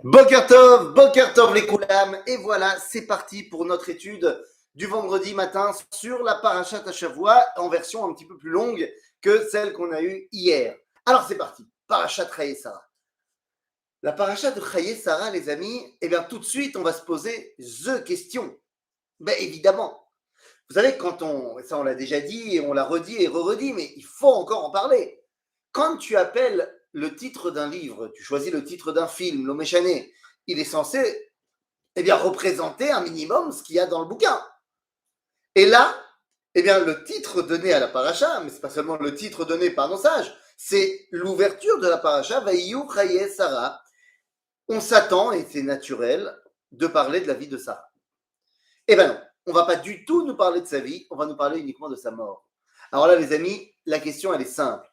Boker Tov les Koulam, et voilà, c'est parti pour notre étude du vendredi matin sur la Parashat Hashavua en version un petit peu plus longue que celle qu'on a eue hier. Alors c'est parti, Parashat Chaye Sarah. La Parashat de Chaye Sarah, les amis, eh bien tout de suite on va se poser the question. Ben évidemment, vous savez ça on l'a déjà dit et on l'a redit et re-redit, mais il faut encore en parler. Quand tu appelles le titre d'un livre, tu choisis le titre d'un film, l'Oméchané, il est censé représenter un minimum ce qu'il y a dans le bouquin. Et là, le titre donné à la paracha, mais ce n'est pas seulement le titre donné par nos sages, c'est l'ouverture de la paracha, Vaïou Chaye Sarah. On s'attend, et c'est naturel, de parler de la vie de Sarah. Eh bien non, on ne va pas du tout nous parler de sa vie, on va nous parler uniquement de sa mort. Alors là, les amis, la question, elle est simple.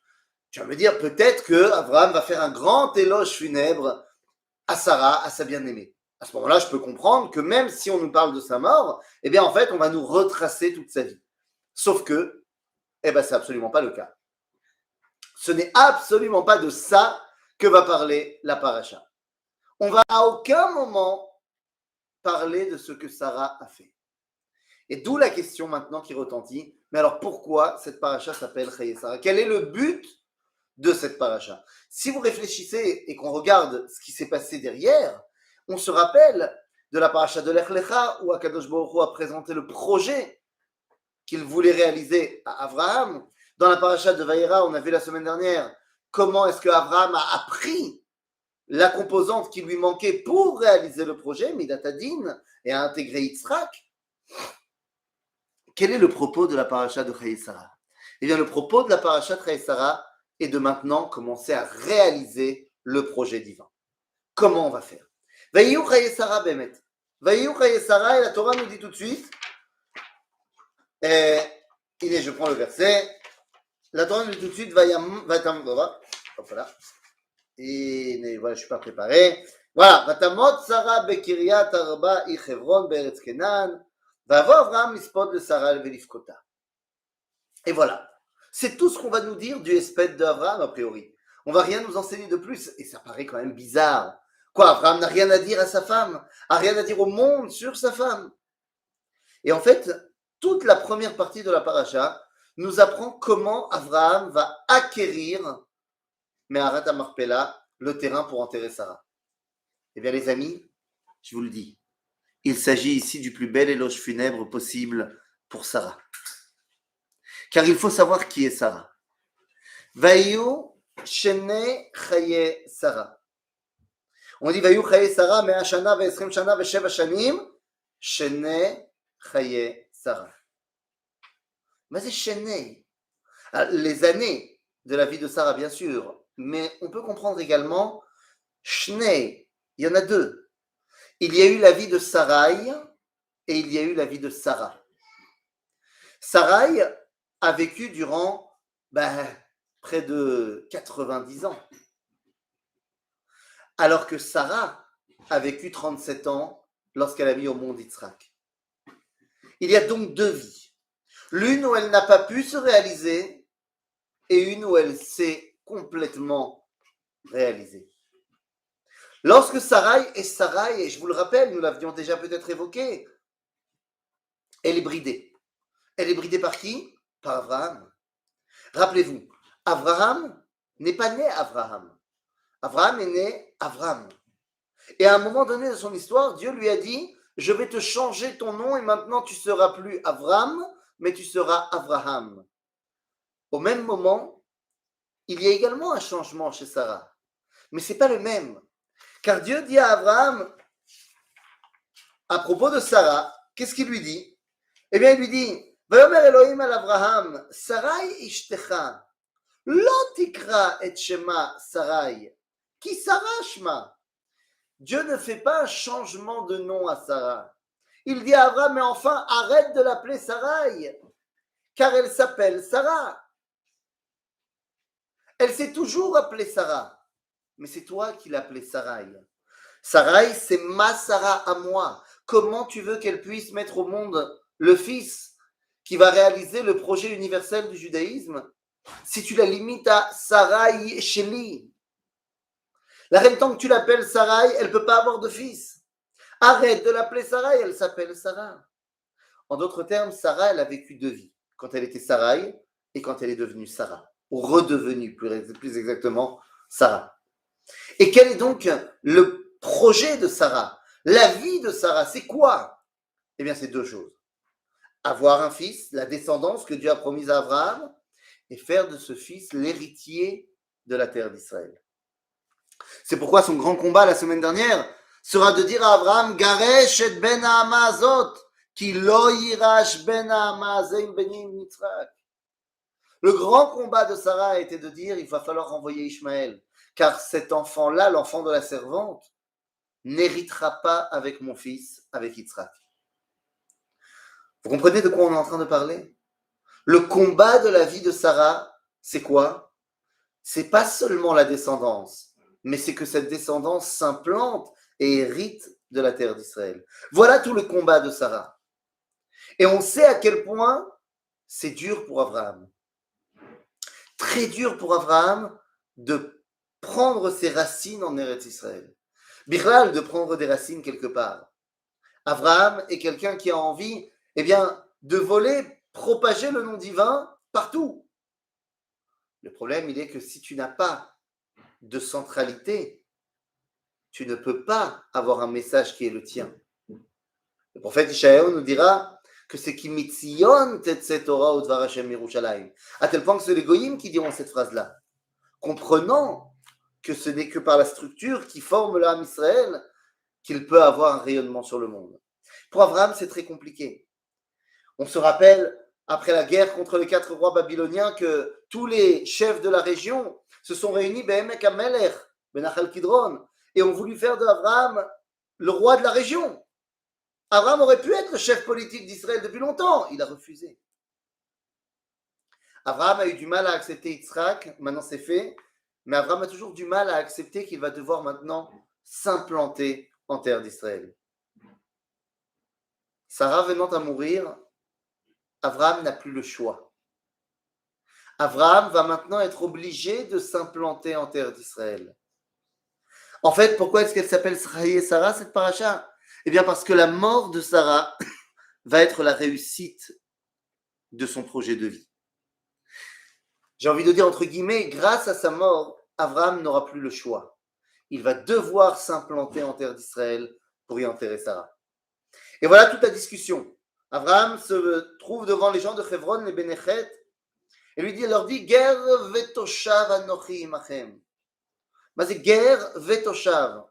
Tu vas me dire peut-être que Abraham va faire un grand éloge funèbre à Sarah, à sa bien-aimée. À ce moment-là, je peux comprendre que même si on nous parle de sa mort, en fait, on va nous retracer toute sa vie. Sauf que, c'est absolument pas le cas. Ce n'est absolument pas de ça que va parler la paracha. On va à aucun moment parler de ce que Sarah a fait. Et d'où la question maintenant qui retentit, mais alors pourquoi cette paracha s'appelle Chaye Sarah? Quel est le but de cette paracha? Si vous réfléchissez et qu'on regarde ce qui s'est passé derrière, on se rappelle de la paracha de Lech Lecha où Akadosh Baruch Hu a présenté le projet qu'il voulait réaliser à Abraham. Dans la paracha de Vaïra, on a vu la semaine dernière comment est-ce que Abraham a appris la composante qui lui manquait pour réaliser le projet, Midat Hadin, et a intégré Yitzhak. Quel est le propos de la paracha de Chaye Sarah? Eh bien, le propos de la paracha de Chaye Sarah est de maintenant commencer à réaliser le projet divin. Comment on va faire? Vaïou Chaye Sarah Bemet. Vaïou Chaye Sarah, et la Torah nous dit tout de suite, je prends le verset, la Torah nous dit tout de suite, hop là, et voilà, je ne suis pas préparé. Voilà, Vatamot Sarah Bekiryat Arba Ichevron Beretz Kenan, Vavo Avraham Mispod de Sarah Velifkota. Et voilà, c'est tout ce qu'on va nous dire du Espède d'Avraham a priori. On va rien nous enseigner de plus, et ça paraît quand même bizarre. Quoi, Avraham n'a rien à dire à sa femme, a rien à dire au monde sur sa femme. Et en fait, toute la première partie de la paracha nous apprend comment Avraham va acquérir, Meharat HaMarpela, le terrain pour enterrer Sarah. Eh bien les amis, je vous le dis, il s'agit ici du plus bel éloge funèbre possible pour Sarah. Car il faut savoir qui est Sarah. Vaïou Shene Chaye Sarah. On dit Vaïou Chaye Sarah, Mea Shana, Ve'esrim Shana, Ve'sheva Shanim, Shene Chaye Sarah. Mais c'est Shene. Les années de la vie de Sarah, bien sûr, mais on peut comprendre également Shne. Il y en a deux. Il y a eu la vie de Sarai et il y a eu la vie de Sarah. Sarai a vécu durant près de 90 ans, alors que Sarah a vécu 37 ans lorsqu'elle a mis au monde Yitzhak. Il y a donc deux vies. L'une où elle n'a pas pu se réaliser et une où elle s'est complètement réalisée. Lorsque Sarai, et je vous le rappelle, nous l'avions déjà peut-être évoqué, elle est bridée. Elle est bridée par qui? Par Abraham. Rappelez-vous, Abraham n'est pas né Abraham. Abraham est né Avram. Et à un moment donné de son histoire, Dieu lui a dit, je vais te changer ton nom et maintenant tu seras plus Avram, mais tu seras Abraham. Au même moment, il y a également un changement chez Sarah. Mais ce n'est pas le même. Car Dieu dit à Abraham, à propos de Sarah, qu'est-ce qu'il lui dit? Eh bien, il lui dit, Vayomer Elohim al Abraham, Sarai ishtecha, lo tikra et shema Sarai, ki Sarah shma. Dieu ne fait pas un changement de nom à Sarah. Il dit à Abraham, mais enfin, arrête de l'appeler Sarai, car elle s'appelle Sarah. Elle s'est toujours appelée Sarah. Mais c'est toi qui l'appelais Sarai. Sarai, c'est ma Sarah à moi. Comment tu veux qu'elle puisse mettre au monde le fils qui va réaliser le projet universel du judaïsme si tu la limites à Sarai Sheli? La reine, tant que tu l'appelles Sarai, elle ne peut pas avoir de fils. Arrête de l'appeler Sarai, elle s'appelle Sarah. En d'autres termes, Sarah, elle a vécu deux vies. Quand elle était Sarai et quand elle est devenue Sarah. Ou redevenue, plus exactement, Sarah. Et quel est donc le projet de Sarah? La vie de Sarah, c'est quoi? Eh bien, c'est deux choses. Avoir un fils, la descendance que Dieu a promise à Abraham, et faire de ce fils l'héritier de la terre d'Israël. C'est pourquoi son grand combat la semaine dernière sera de dire à Abraham, Garesh et ben Amazot, ki lo yirash ben Amazim benim Yitzhak. Le grand combat de Sarah a été de dire, il va falloir renvoyer Ishmaël, car cet enfant-là, l'enfant de la servante, n'héritera pas avec mon fils, avec Yitzhak. Vous comprenez de quoi on est en train de parler? Le combat de la vie de Sarah, c'est quoi? C'est pas seulement la descendance, mais c'est que cette descendance s'implante et hérite de la terre d'Israël. Voilà tout le combat de Sarah. Et on sait à quel point c'est dur pour Abraham. Très dur pour Abraham de prendre ses racines en Eretz Israël. Bichlal, de prendre des racines quelque part. Abraham est quelqu'un qui a envie, eh bien, de voler, propager le nom divin partout. Le problème, il est que si tu n'as pas de centralité, tu ne peux pas avoir un message qui est le tien. Le prophète Ishaïaou nous dira que c'est qui mitzion tetze Torah ou dvar Hashem Yerushalayim. À tel point que c'est les goyim qui diront cette phrase-là, comprenant que ce n'est que par la structure qui forme l'âme Israël qu'il peut avoir un rayonnement sur le monde. Pour Abraham, c'est très compliqué. On se rappelle, après la guerre contre les 4 rois babyloniens, que tous les chefs de la région se sont réunis Be'emek HaMelech, Benachal Kidron, et ont voulu faire d'Abraham le roi de la région. Abraham aurait pu être le chef politique d'Israël depuis longtemps. Il a refusé. Abraham a eu du mal à accepter Yitzhak, maintenant c'est fait, mais Abraham a toujours du mal à accepter qu'il va devoir maintenant s'implanter en terre d'Israël. Sarah venant à mourir, Abraham n'a plus le choix. Abraham va maintenant être obligé de s'implanter en terre d'Israël. En fait, pourquoi est-ce qu'elle s'appelle Sarah, cette paracha? Eh bien, parce que la mort de Sarah va être la réussite de son projet de vie. J'ai envie de dire, entre guillemets, grâce à sa mort, Abraham n'aura plus le choix. Il va devoir s'implanter en terre d'Israël pour y enterrer Sarah. Et voilà toute la discussion. Abraham se trouve devant les gens de Hebron, les Bénéchet, et leur dit, Ger vetoshav anochi imachem. Mais c'est Ger vetoshav.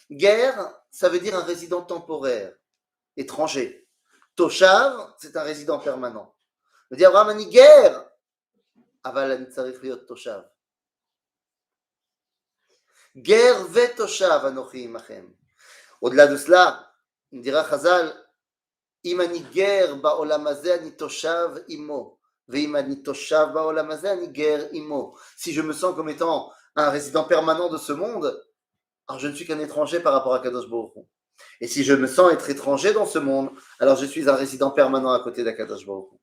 Ger, ça veut dire un résident temporaire, étranger. Toshav, c'est un résident permanent. Il dit Abraham ani Ger, aval ani tzarich liot toshav. Ger vetoshav anochi imachem. Au-delà de cela, il dira Chazal, אם אני גר בעולם הזה, אני תושב עמו. ואם אני תושב בעולם הזה, אני גר עמו. Si je me sens comme étant un résident permanent de ce monde, alors je ne suis qu'un étranger par rapport à Kadosh Baruch Hu. Et si je me sens être étranger dans ce monde, alors je suis un résident permanent à côté d'Akadosh Baruch Hu.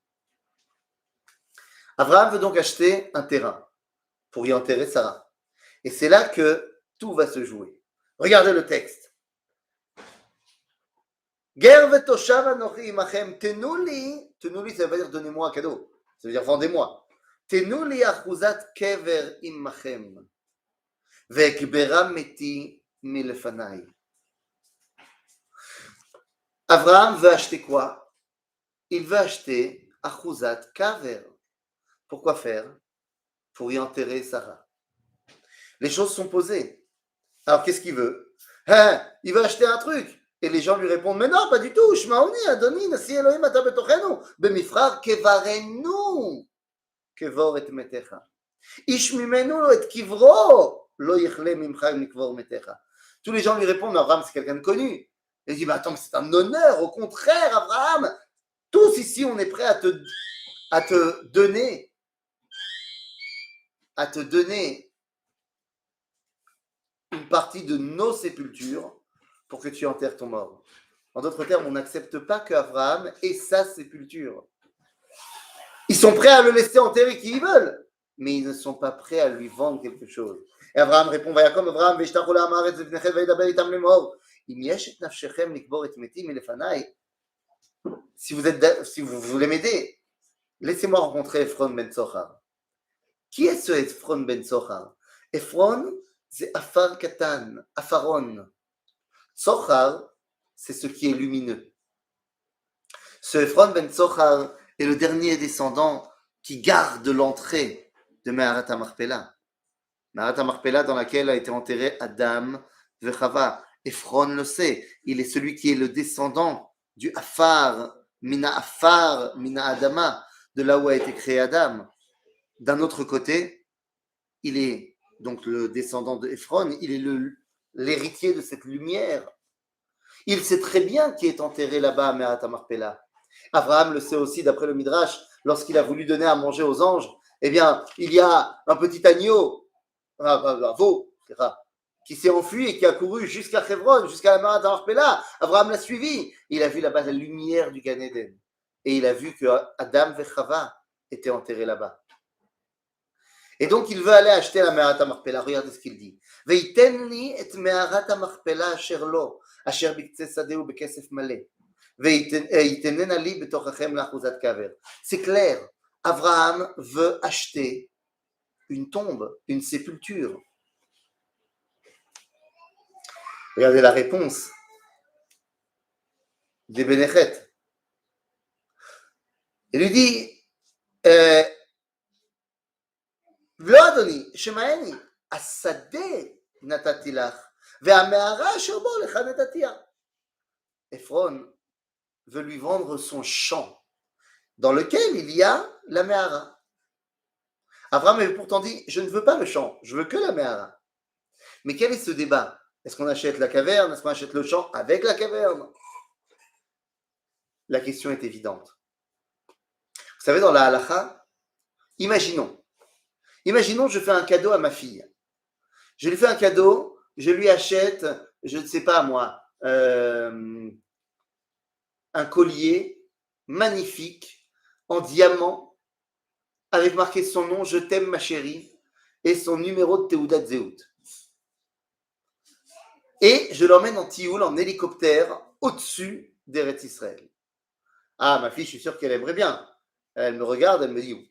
Abraham veut donc acheter un terrain pour y enterrer Sarah. Et c'est là que tout va se jouer. Regardez le texte. Ger vetoshav anochi imachem, tenuli, ça veut pas dire donnez-moi un cadeau, ça veut dire vendez-moi. Tenuli achuzat kever imachem, ve'ekbera meti milefanai. Abraham veut acheter quoi? Il veut acheter achuzat kever. Pourquoi faire? Pour y enterrer Sarah. Les choses sont posées. Alors qu'est-ce qu'il veut? Il veut acheter un truc. Et les gens lui répondent, mais non, pas du tout. Shmaoni, Adoni, Nasi Elohim, ata betochenu, bemifrar kevarenu, kevor et metecha. Ish mimenu et kivro, lo yichle mimcha mikvor metecha. Tous les gens lui répondent, mais Abraham, c'est quelqu'un de connu. Il dit, mais attends, c'est un honneur. Au contraire, Abraham, tous ici, on est prêts à te donner une partie de nos sépultures pour que tu enterres ton mort. En d'autres termes, on n'accepte pas qu'Abraham ait sa sépulture. Ils sont prêts à le laisser enterrer qui ils veulent, mais ils ne sont pas prêts à lui vendre quelque chose. Et Abraham répond, Vayakom Abraham, Veshtachu la'amaretz v'vnechem vayidaber itam lemor. Im yesh et nafshechem likbor et metim milefanai. Si vous voulez m'aider, laissez-moi rencontrer Ephron ben Tsochar. Qui est ce Ephron ben Tsochar? Ephron, c'est Afar Katan, Afaron. Tsochar, c'est ce qui est lumineux. Ce Ephron ben Tsochar est le dernier descendant qui garde l'entrée de Meharat HaMachpelah. Meharat HaMachpelah dans laquelle a été enterré Adam ve Chava. Ephron le sait, il est celui qui est le descendant du Afar, Mina Adama, de là où a été créé Adam. D'un autre côté, il est donc le descendant de Ephron, il est l'héritier de cette lumière. Il sait très bien qui est enterré là-bas à Meharat HaMachpelah. Abraham le sait aussi d'après le Midrash, lorsqu'il a voulu donner à manger aux anges, eh bien, il y a un petit agneau, un veau, qui s'est enfui et qui a couru jusqu'à Hebron, jusqu'à la Meharat HaMachpelah. Abraham l'a suivi. Il a vu là-bas la lumière du Gan Eden. Et il a vu que Adam et Chava étaient enterrés là-bas. Et donc, il veut aller acheter la Meharat HaMachpelah. Regardez ce qu'il dit. Veiten li et Meharat HaMachpelah asher lo, asher biktzeh sadeh bekesef maleh. Veitenena li betochachem lachuzat kaver. C'est clair. Abraham veut acheter une tombe, une sépulture. Regardez la réponse des Bénéchet. Il lui dit לא אדוני, שמעני, השדה נתתי לך, והמערה אשר בו לך נתתיה. Ephron veut lui vendre son champ, dans lequel il y a la Méhara. Abraham avait pourtant dit, je ne veux pas le champ, je veux que la Méhara. Mais quel est ce débat? Est-ce qu'on achète la caverne? Est-ce qu'on achète le champ avec la caverne? La question est évidente. Vous savez, dans la halakha, imaginons, je fais un cadeau à ma fille. Je lui fais un cadeau, je lui achète, je ne sais pas moi, un collier magnifique en diamant avec marqué son nom, je t'aime ma chérie, et son numéro de Teudat Zehut. Et je l'emmène en tioul, en hélicoptère, au-dessus d'Eretz Israël. Ah, ma fille, je suis sûr qu'elle aimerait bien. Elle me regarde, elle me dit où.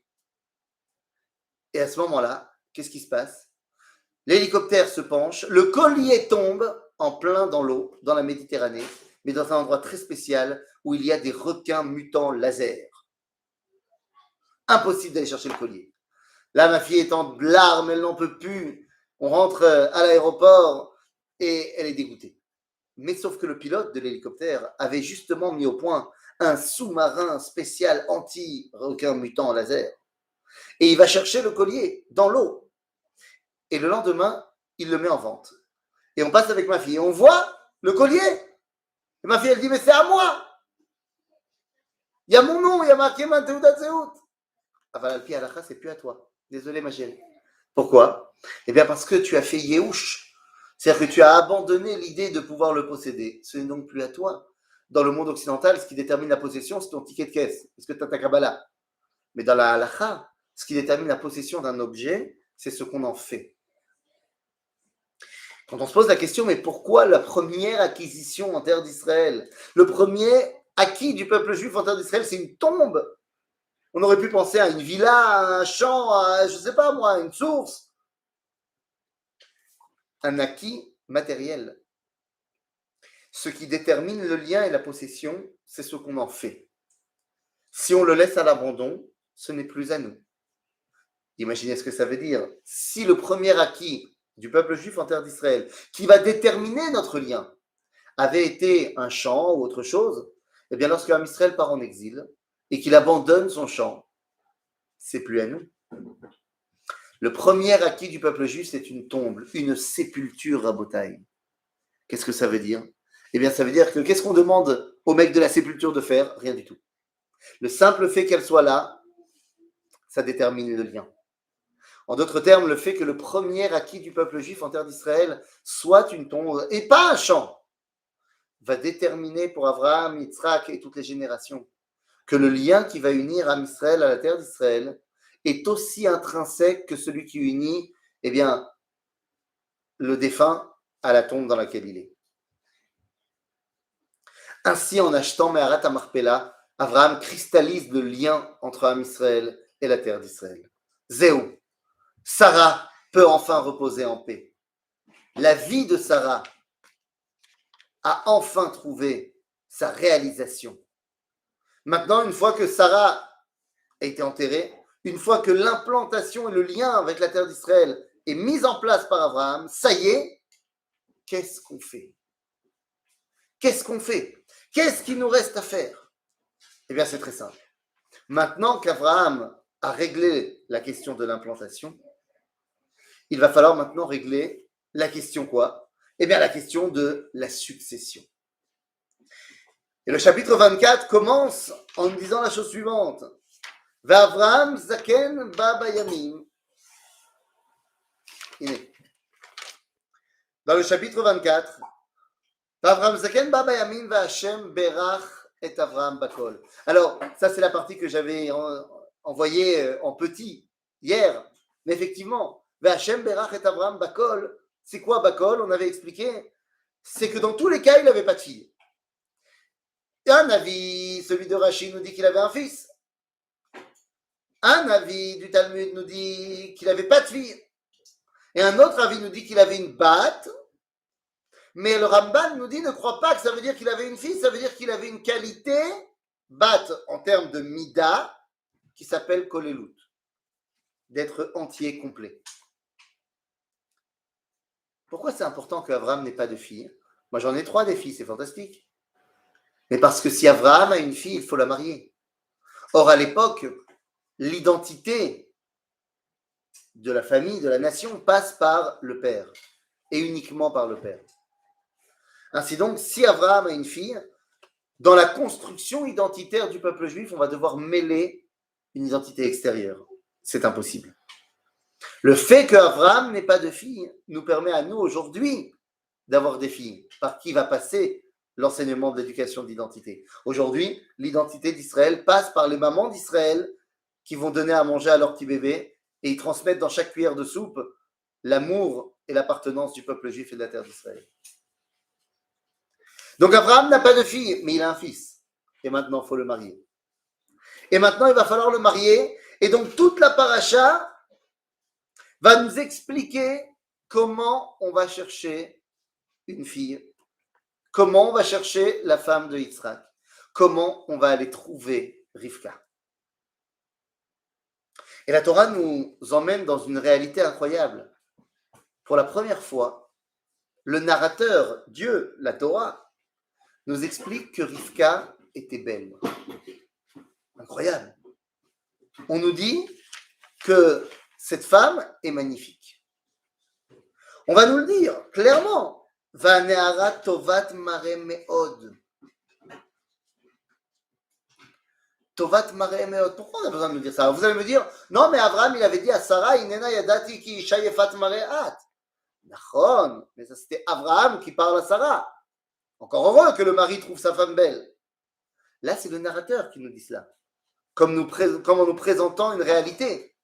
Et à ce moment-là, qu'est-ce qui se passe? L'hélicoptère se penche, le collier tombe en plein dans l'eau, dans la Méditerranée, mais dans un endroit très spécial où il y a des requins mutants laser. Impossible d'aller chercher le collier. Là, ma fille est en larmes, elle n'en peut plus. On rentre à l'aéroport et elle est dégoûtée. Mais sauf que le pilote de l'hélicoptère avait justement mis au point un sous-marin spécial anti-requin mutant laser. Et il va chercher le collier dans l'eau. Et le lendemain, il le met en vente. Et on passe avec ma fille et on voit le collier. Et ma fille, elle dit, mais c'est à moi. Il y a mon nom, il y a marqué ma Teudat Zehut. Aval al pi halakha, c'est plus à toi. Désolé, ma chérie. Pourquoi? Eh bien, parce que tu as fait Yehush. C'est-à-dire que tu as abandonné l'idée de pouvoir le posséder. Ce n'est donc plus à toi. Dans le monde occidental, ce qui détermine la possession, c'est ton ticket de caisse. Est-ce que tu as ta Kabbalah? Mais dans la halakha, ce qui détermine la possession d'un objet, c'est ce qu'on en fait. Quand on se pose la question, mais pourquoi la première acquisition en terre d'Israël? Le premier acquis du peuple juif en terre d'Israël, c'est une tombe. On aurait pu penser à une villa, à un champ, à, je ne sais pas moi, une source. Un acquis matériel. Ce qui détermine le lien et la possession, c'est ce qu'on en fait. Si on le laisse à l'abandon, ce n'est plus à nous. Imaginez ce que ça veut dire. Si le premier acquis du peuple juif en terre d'Israël, qui va déterminer notre lien, avait été un champ ou autre chose, eh bien lorsqu'un Israël part en exil et qu'il abandonne son champ, c'est plus à nous. Le premier acquis du peuple juif, c'est une tombe, une sépulture rabotaille. Qu'est-ce que ça veut dire? Eh bien ça veut dire que qu'est-ce qu'on demande au mec de la sépulture de faire? Rien du tout. Le simple fait qu'elle soit là, ça détermine le lien. En d'autres termes, le fait que le premier acquis du peuple juif en terre d'Israël soit une tombe et pas un champ, va déterminer pour Abraham, Yitzhak et toutes les générations que le lien qui va unir Am Israël à la terre d'Israël est aussi intrinsèque que celui qui unit, eh bien, le défunt à la tombe dans laquelle il est. Ainsi, en achetant Meharat Amarpela, Abraham cristallise le lien entre Am Israël et la terre d'Israël. Zéou, Sarah peut enfin reposer en paix. La vie de Sarah a enfin trouvé sa réalisation. Maintenant, une fois que Sarah a été enterrée, une fois que l'implantation et le lien avec la terre d'Israël est mis en place par Abraham, ça y est, qu'est-ce qu'on fait? Qu'est-ce qu'on fait? Qu'est-ce qu'il nous reste à faire? Eh bien, c'est très simple. Maintenant qu'Abraham a réglé la question de l'implantation, il va falloir maintenant régler la question quoi? Eh bien, la question de la succession. Et le chapitre 24 commence en disant la chose suivante. V'Avraham zaken ba bayamim. Dans le chapitre 24, V'Avraham zaken ba bayamim v'Hashem berach et Avraham bakol. Alors, ça c'est la partie que j'avais envoyée en petit hier. Mais effectivement, V'Hashem berach et Avraham bakol, c'est quoi bakol? On avait expliqué. C'est que dans tous les cas, il n'avait pas de fille. Un avis, celui de Rachid, nous dit qu'il avait un fils. Un avis du Talmud nous dit qu'il n'avait pas de fille. Et un autre avis nous dit qu'il avait une batte. Mais le Ramban nous dit, ne crois pas que ça veut dire qu'il avait une fille, ça veut dire qu'il avait une qualité, batte en termes de mida, qui s'appelle kolelut, d'être entier, complet. Pourquoi c'est important qu'Abraham n'ait pas de fille? Moi j'en ai 3 des filles, c'est fantastique. Mais parce que si Abraham a une fille, il faut la marier. Or, à l'époque, l'identité de la famille, de la nation, passe par le père, et uniquement par le père. Ainsi donc, si Abraham a une fille, dans la construction identitaire du peuple juif, on va devoir mêler une identité extérieure. C'est impossible. Le fait qu'Abraham n'ait pas de fille nous permet à nous aujourd'hui d'avoir des filles, par qui va passer l'enseignement de l'éducation d'identité. Aujourd'hui, l'identité d'Israël passe par les mamans d'Israël qui vont donner à manger à leur petit bébé et ils transmettent dans chaque cuillère de soupe l'amour et l'appartenance du peuple juif et de la terre d'Israël. Donc Abraham n'a pas de fille, mais il a un fils. Et maintenant, il faut le marier. Et maintenant, il va falloir le marier. Et donc, toute la paracha va nous expliquer comment on va chercher une fille. Comment on va chercher la femme de Yitzhak? Comment on va aller trouver Rivka? Et la Torah nous emmène dans une réalité incroyable. Pour la première fois, le narrateur, Dieu, la Torah, nous explique que Rivka était belle. Incroyable. On nous dit que cette femme est magnifique. On va nous le dire clairement. Vaneara tovat mare meod. Tovat mare meod. Pourquoi on a besoin de nous dire ça? Vous allez me dire, non, mais Abraham, il avait dit à Sarah, Inena yadati ki isha yefat mareat. Nachon, mais ça c'était Abraham qui parle à Sarah. Encore heureux que le mari trouve sa femme belle. Là, c'est le narrateur qui nous dit cela, comme en nous présentant une réalité.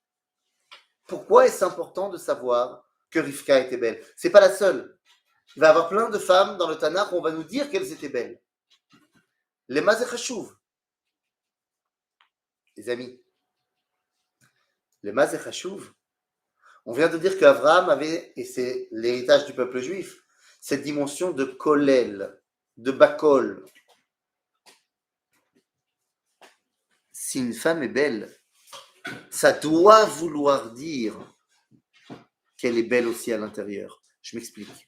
Pourquoi est-ce important de savoir que Rivka était belle? C'est pas la seule. Il va y avoir plein de femmes dans le Tanakh où on va nous dire qu'elles étaient belles. Les Mazechachouv. Les amis, les Mazechachouv, on vient de dire qu'Abraham avait, et c'est l'héritage du peuple juif, cette dimension de kolel, de bakol. Si une femme est belle, ça doit vouloir dire qu'elle est belle aussi à l'intérieur. Je m'explique.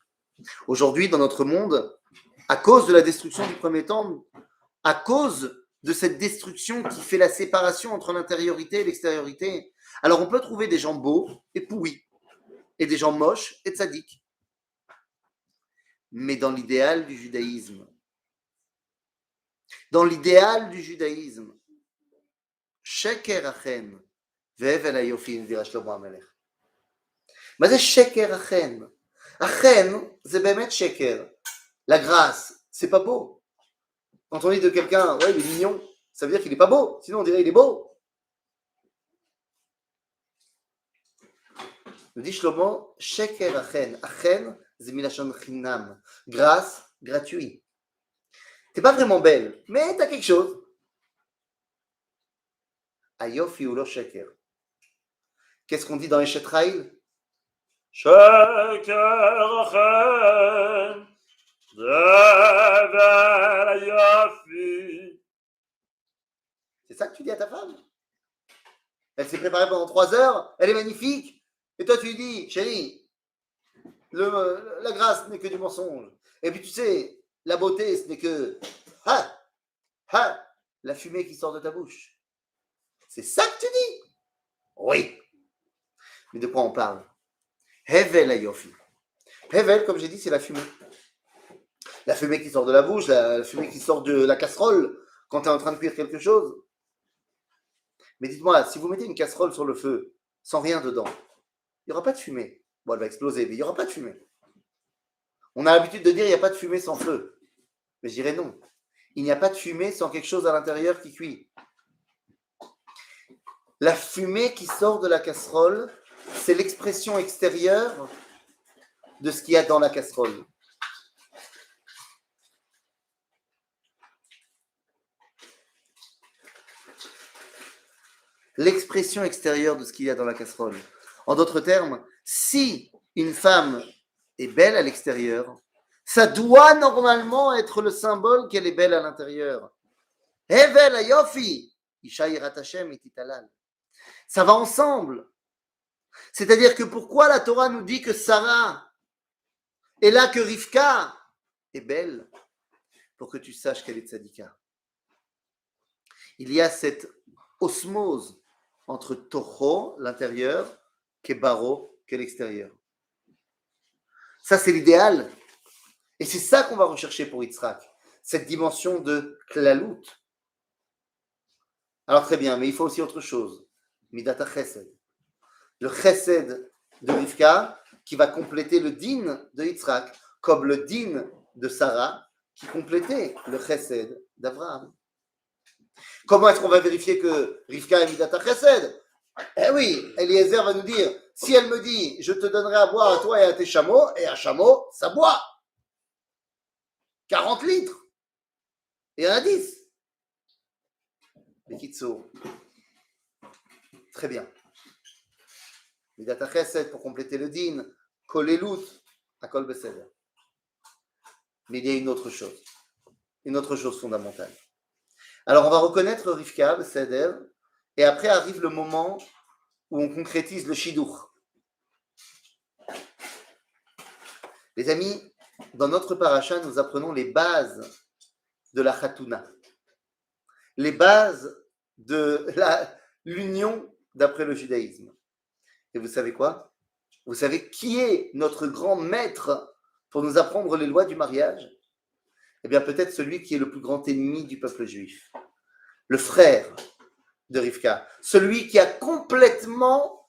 Aujourd'hui, dans notre monde, à cause de la destruction du premier temps, à cause de cette destruction qui fait la séparation entre l'intériorité et l'extériorité, alors on peut trouver des gens beaux et pourris, et des gens moches et tzadiks. Mais dans l'idéal du judaïsme, sheker achen, ve'evel hayofim, dira Shlomo HaMelech. מה זה שקר אכן? אכן זה באמת שקר. La grâce, c'est pas beau. Quand on dit de quelqu'un, ouais, il est mignon, ça veut dire qu'il est pas beau. Sinon, on dirait il est beau. Nous dit Shlomo, sheker achen. Achen, c'est milachon chinam. Grâce, gratuit. T'es pas vraiment belle, mais t'as quelque chose. Ayofi ou lo sheker. Qu'est-ce qu'on dit dans Eshet Raïl? שקר אכן, דבר היופי. C'est ça que tu dis à ta femme? Elle s'est préparée pendant 3 heures, elle est magnifique. Et toi, tu lui dis, chérie, la grâce n'est que du mensonge. Et puis tu sais, la beauté, ce n'est que la fumée qui sort de ta bouche. C'est ça que tu dis? Oui. Mais de quoi on parle? Hevel ayofi. Hevel, comme j'ai dit, c'est la fumée. La fumée qui sort de la bouche, la fumée qui sort de la casserole quand tu es en train de cuire quelque chose. Mais dites-moi, si vous mettez une casserole sur le feu sans rien dedans, il n'y aura pas de fumée. Bon, elle va exploser, mais il n'y aura pas de fumée. On a l'habitude de dire il n'y a pas de fumée sans feu. Mais je dirais non. Il n'y a pas de fumée sans quelque chose à l'intérieur qui cuit. La fumée qui sort de la casserole, c'est l'expression extérieure de ce qu'il y a dans la casserole. L'expression extérieure de ce qu'il y a dans la casserole. En d'autres termes, si une femme est belle à l'extérieur, ça doit normalement être le symbole qu'elle est belle à l'intérieur. Hevel ayofi, isha yirat Hashem ititalal. Ça va ensemble. C'est-à-dire que pourquoi la Torah nous dit que Sarah est là, que Rivka est belle? Pour que tu saches qu'elle est tzadika. Il y a cette osmose entre Toho, l'intérieur, Kebaro, qu'est l'extérieur. Ça, c'est l'idéal. Et c'est ça qu'on va rechercher pour Yitzhak. Cette dimension de klalout. Alors très bien, mais il faut aussi autre chose. Midata chesed. Le chesed de Rivka qui va compléter le din de Yitzhak, comme le din de Sarah qui complétait le chesed d'Abraham. Comment est-ce qu'on va vérifier que Rivka est Midata chesed? Eh oui, Eliezer va nous dire, si elle me dit, je te donnerai à boire à toi et à tes chameaux, et un chameau, ça boit 40 litres. Et il y en a 10. Bekitso. Très bien. Midata chesed pour compléter le din, kolelut, akol beseder. Mais il y a une autre chose fondamentale. Alors on va reconnaître Rivka, beseder, et après arrive le moment où on concrétise le shidur. Les amis, dans notre paracha, nous apprenons les bases de la Khatouna, les bases de l'union d'après le judaïsme. Et vous savez quoi? Vous savez qui est notre grand maître pour nous apprendre les lois du mariage? Eh bien, peut-être celui qui est le plus grand ennemi du peuple juif, le frère de Rivka, celui qui a complètement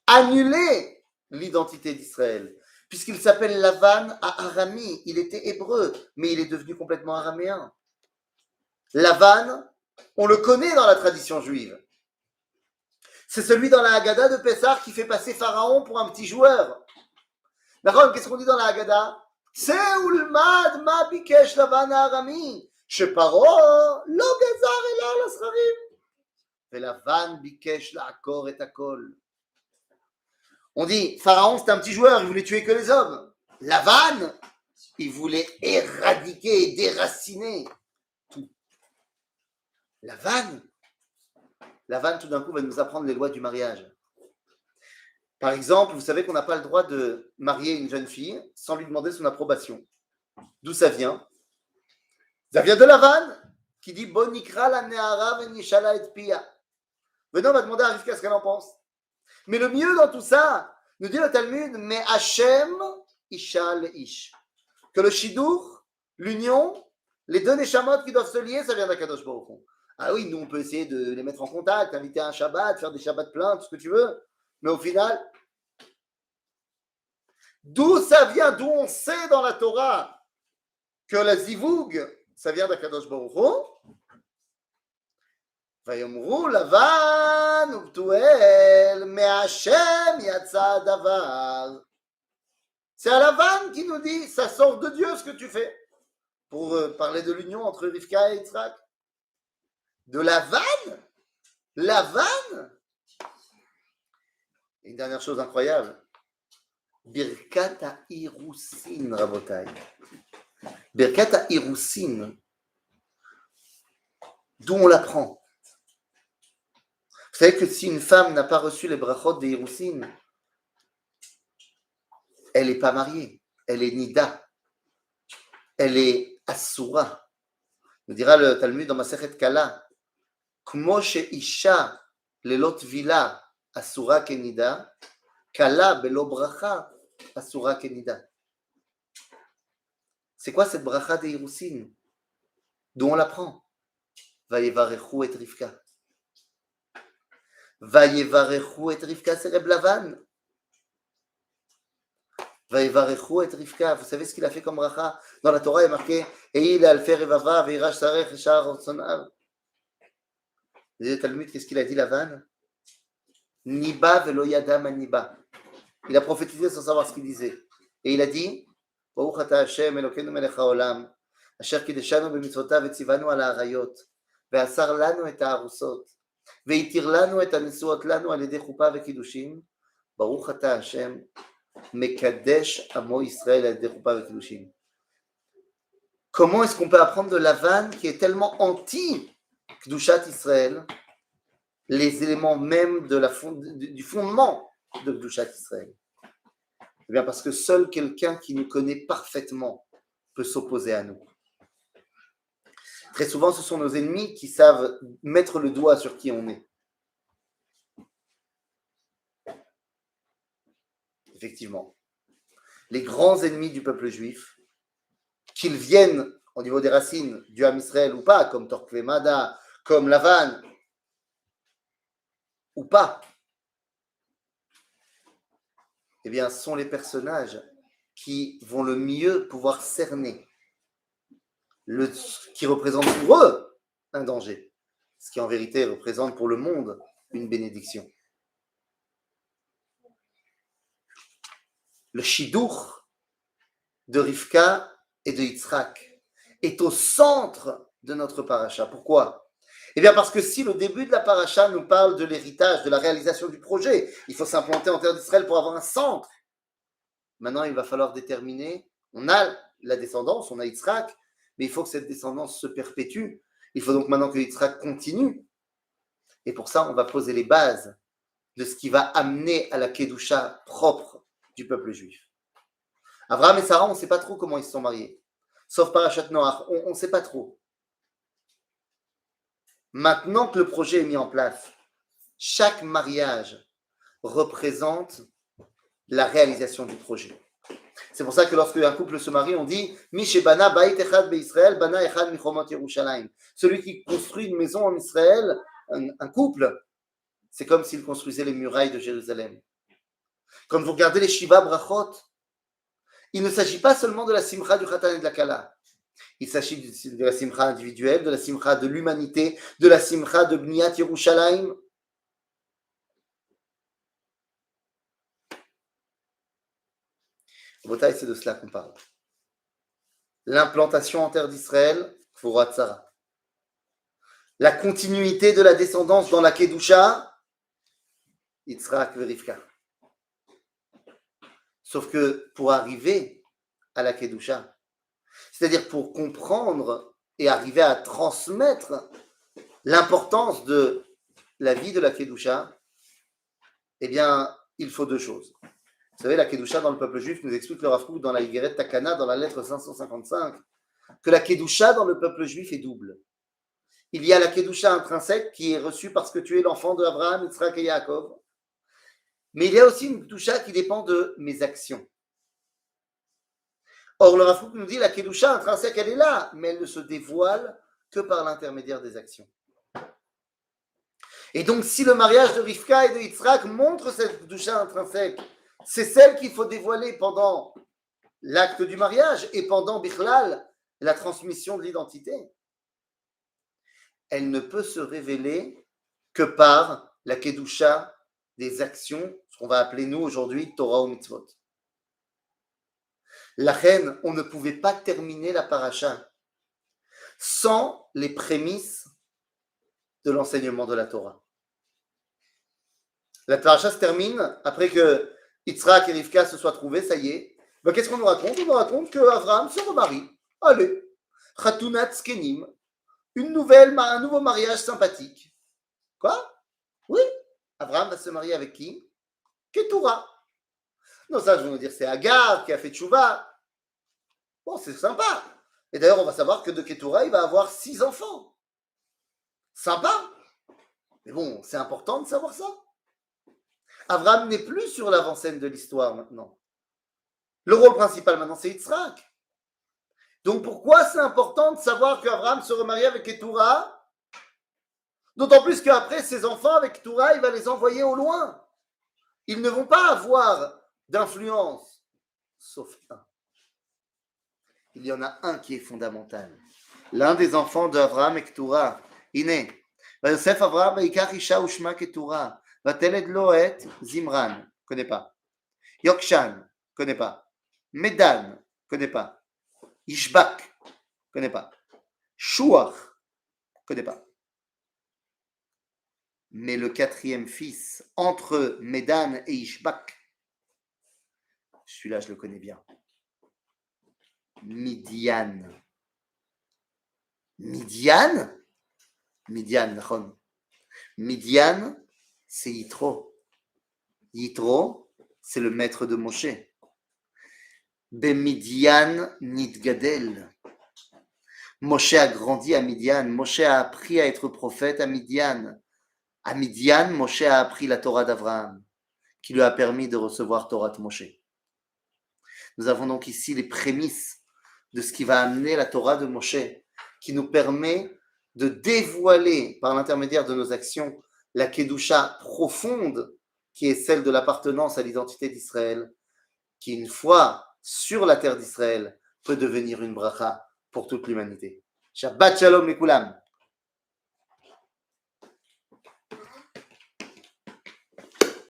annulé l'identité d'Israël, puisqu'il s'appelle Lavan à Arami. Il était hébreu, mais il est devenu complètement araméen. Lavan, on le connaît dans la tradition juive. C'est celui dans la Haggadah de Pessah qui fait passer Pharaon pour un petit joueur. D'accord? Qu'est-ce qu'on dit dans la Haggadah? C'est ulmad ma bikesh Lavan à Arami. Sheparo lo gazar ela l'asrarim. Velavan bikesh la'akor et akol. On dit, Pharaon, c'est un petit joueur, il voulait tuer que les hommes. Lavan, il voulait éradiquer et déraciner tout. Lavan, tout d'un coup, va nous apprendre les lois du mariage. Par exemple, vous savez qu'on n'a pas le droit de marier une jeune fille sans lui demander son approbation. D'où ça vient? Ça vient de Lavan, qui dit, Bon nikra la ne'ara ve'nishala et pia. Venons, on va demander à Rivka ce qu'elle en pense. Mais le mieux dans tout ça, nous dit le Talmud, mais Hachem, Isha Ish. Que le Shidur, l'union, les deux Neshamot qui doivent se lier, ça vient d'Akadosh Baruch Hu. Ah oui, nous on peut essayer de les mettre en contact, inviter à un Shabbat, faire des Shabbats pleins, tout ce que tu veux. Mais au final, d'où ça vient, d'où on sait dans la Torah que la Zivug, ça vient d'Akadosh Baruch Hu. ויאמרו לבן ובתואל, מהשם יצא הדבר. C'est à Lavan qui nous dit, ça sort de Dieu ce que tu fais. Pour parler de l'union entre Rivka et Yitzhak. De Lavan? Lavan? Et une dernière chose incroyable. Birkat ha-Irusin, Rabotai. Birkat ha-Irusin. D'où on l'apprend. Vous savez que si une femme n'a pas reçu les brachot des Irusin, elle n'est pas mariée, elle est nida, elle est assoura. Nous dira le Talmud dans Masechet Kala, Kmo she'isha lelot vila asura kenida, Kala belo bracha asura kenida. C'est quoi cette bracha des Irusin? D'où on l'apprend? Vayevarechu et Rivka. Vayevarechu et Rivka, c'est Reb Lavan. Vayevarechu et Rivka. Vous savez ce qu'il a fait comme bracha? Dans la Torah, il est marqué Eil alfer revava veirash sarech eshar otsonav. Le Talmud, qu'est-ce qu'il a dit, Lavan? Niba velo yadam niba. Il a prophétisé sans savoir ce qu'il disait. Et il a dit Baruch ata Hashem Elokeinu melech haolam asher kideshanu b'mitzvotav vetzivanu al ha'arayot ve'asar lanu et ha'arusot ve'itir lanu et ha'nesuot lanu al yedei chuppah ve'kiddushin Baruch ata Hashem mekadesh amo Israël al yedei chuppah ve'kiddushin. Comment est-ce qu'on peut apprendre de Lavan qui est tellement anti-Kedushat Israël, les éléments même du fondement de Kedushat Israël? Eh bien parce que seul quelqu'un qui nous connaît parfaitement peut s'opposer à nous. Très souvent, ce sont nos ennemis qui savent mettre le doigt sur qui on est. Effectivement. Les grands ennemis du peuple juif, qu'ils viennent au niveau des racines du Ham Israël ou pas, comme Torquemada, comme Lavan, ou pas, eh bien, sont les personnages qui vont le mieux pouvoir cerner qui représente pour eux un danger, ce qui en vérité représente pour le monde une bénédiction. Le shidour de Rivka et de Yitzhak est au centre de notre paracha. Pourquoi? Eh bien parce que si le début de la paracha nous parle de l'héritage, de la réalisation du projet, il faut s'implanter en terre d'Israël pour avoir un centre. Maintenant, il va falloir déterminer, on a la descendance, on a Yitzhak, mais il faut que cette descendance se perpétue. Il faut donc maintenant que Yitzhak continue. Et pour ça, on va poser les bases de ce qui va amener à la Kedusha propre du peuple juif. Abraham et Sarah, on ne sait pas trop comment ils se sont mariés. Sauf Parashat Noach, on ne sait pas trop. Maintenant que le projet est mis en place, chaque mariage représente la réalisation du projet. C'est pour ça que lorsque un couple se marie, on dit Mishebana bait echad beIsraël, bana echad michomot Yerushalayim. Celui qui construit une maison en Israël, un couple, c'est comme s'il construisait les murailles de Jérusalem. Quand vous regardez les Shiva Brachot, il ne s'agit pas seulement de la simcha du Khatan et de la Kala. Il s'agit de la simcha individuelle, de la simcha de l'humanité, de la simcha de Bniyat Yerushalayim. C'est de cela qu'on parle. L'implantation en terre d'Israël, Kfurat Sarah. La continuité de la descendance dans la Kedusha, Yitzhak et Rivka. Sauf que pour arriver à la Kedusha, c'est-à-dire pour comprendre et arriver à transmettre l'importance de la vie de la Kedusha, eh bien, il faut deux choses. Vous savez, la Kedusha dans le peuple juif nous explique le Rav Kook dans la Igeret Takana, dans la lettre 555, que la Kedusha dans le peuple juif est double. Il y a la Kedusha intrinsèque qui est reçue parce que tu es l'enfant d'Abraham, Yitzhak et Yaakov. Mais il y a aussi une Kedusha qui dépend de mes actions. Or, le Rav Kook nous dit la Kedusha intrinsèque, elle est là, mais elle ne se dévoile que par l'intermédiaire des actions. Et donc, si le mariage de Rivka et de Yitzhak montre cette Kedusha intrinsèque, c'est celle qu'il faut dévoiler pendant l'acte du mariage et pendant Bichlal, la transmission de l'identité. elle ne peut se révéler que par la Kedusha des actions, ce qu'on va appeler nous aujourd'hui Torah ou Mitzvot. La reine, on ne pouvait pas terminer la paracha sans les prémices de l'enseignement de la Torah. La paracha se termine après que Yitzhak et Rivka se soient trouvés, ça y est. Ben, qu'est-ce qu'on nous raconte? On nous raconte qu'Abraham se remarie. Allez, Khatunat Skenim, un nouveau mariage sympathique. Quoi? Oui, Abraham va se marier avec qui? Ketura. Non, ça, je vais vous dire, c'est Agar qui a fait Tchouva. Bon, c'est sympa. Et d'ailleurs, on va savoir que de Ketura, il va avoir 6 enfants. Sympa. Mais bon, c'est important de savoir ça. Abraham n'est plus sur l'avant-scène de l'histoire maintenant. Le rôle principal maintenant, c'est Yitzhak. Donc pourquoi c'est important de savoir qu'Abraham se remarie avec Ketura? D'autant plus qu'après, ses enfants avec Ketura, il va les envoyer au loin. Ils ne vont pas avoir d'influence, sauf un. Il y en a un qui est fondamental. L'un des enfants d'Abraham et Ketura. Iné. Yosef Abraham Vaikar Isha Ushma Ketura. Vateled Loet Zimran. Connais pas. Yokshan. Connais pas. Medan. Connais pas. Ishbak. Connais pas. Shuach. Connais pas. Mais le 4e fils, entre Medan et Ishbak, celui-là, je le connais bien. Midian. Midian, Nachon. Midian, c'est Yitro. Yitro, c'est le maître de Moshe. Bemidian Nitgadel. Moshe a grandi à Midian. Moshe a appris à être prophète à Midian. À Midian, Moshe a appris la Torah d'Abraham, qui lui a permis de recevoir Torah de Moshe. Nous avons donc ici les prémices de ce qui va amener la Torah de Moshe, qui nous permet de dévoiler par l'intermédiaire de nos actions la Kedusha profonde, qui est celle de l'appartenance à l'identité d'Israël, qui une fois sur la terre d'Israël peut devenir une bracha pour toute l'humanité. Shabbat shalom les koulam.